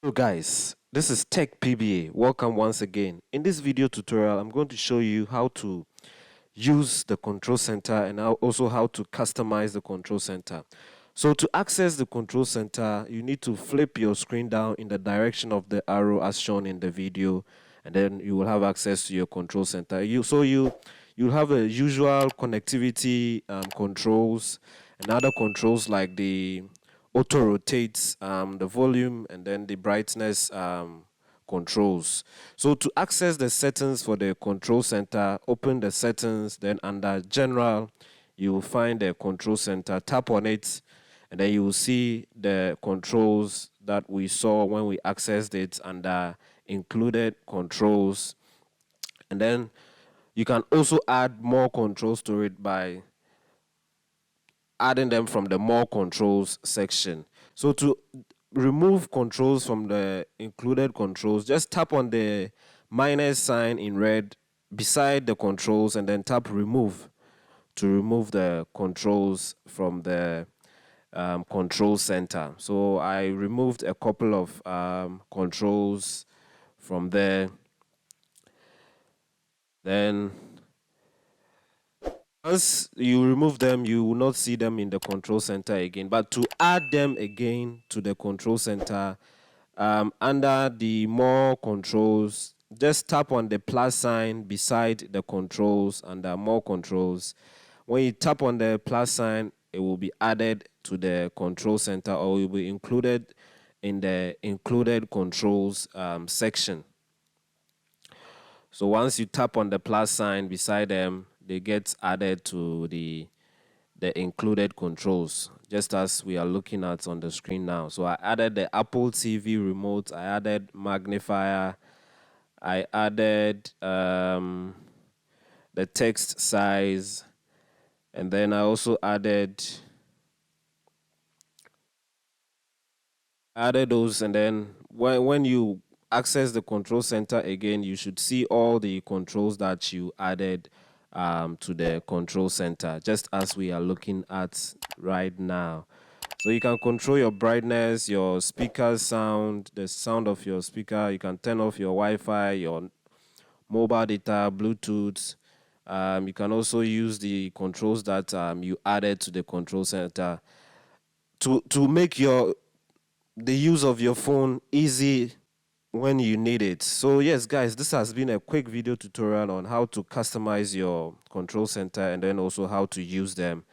Hello guys, this is Tech PBA. Welcome once again. In this video tutorial, I'm going to show you how to use the control center and also how to customize the control center. So to access the control center, you need to flip your screen down in the direction of the arrow as shown in the video, and then you will have access to your control center. You'll have a usual connectivity controls and other controls like the auto rotates, the volume, and then the brightness controls. So to access the settings for the control center, open the settings, then under general you will find the control center, tap on it, and then you will see the controls that we saw when we accessed it under included controls. And then you can also add more controls to it by adding them from the more controls section. So to remove controls from the included controls, just tap on the minus sign in red beside the controls and then tap remove to remove the controls from the control center. So I removed a couple of controls from there. Then once you remove them, you will not see them in the control center again. But to add them again to the control center, under the more controls, just tap on the plus sign beside the controls under more controls. When you tap on the plus sign, it will be added to the control center or will be included in the included controls section. So once you tap on the plus sign beside them, they get added to the included controls, just as we are looking at on the screen now. So I added the Apple TV remote, I added magnifier, I added the text size, and then I also added those. And then when you access the control center again, you should see all the controls that you added to the control center, just as we are looking at right now. So you can control your brightness, your speaker sound, the sound of your speaker. You can turn off your Wi-Fi, your mobile data, Bluetooth. You can also use the controls that you added to the control center to make the use of your phone easy when you need it. So yes guys, this has been a quick video tutorial on how to customize your control center and then also how to use them.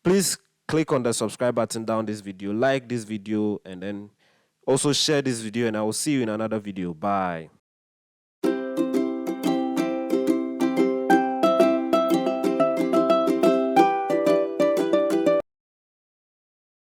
Please click on the subscribe button down this video, like this video, and then also share this video, and I will see you in another video. Bye.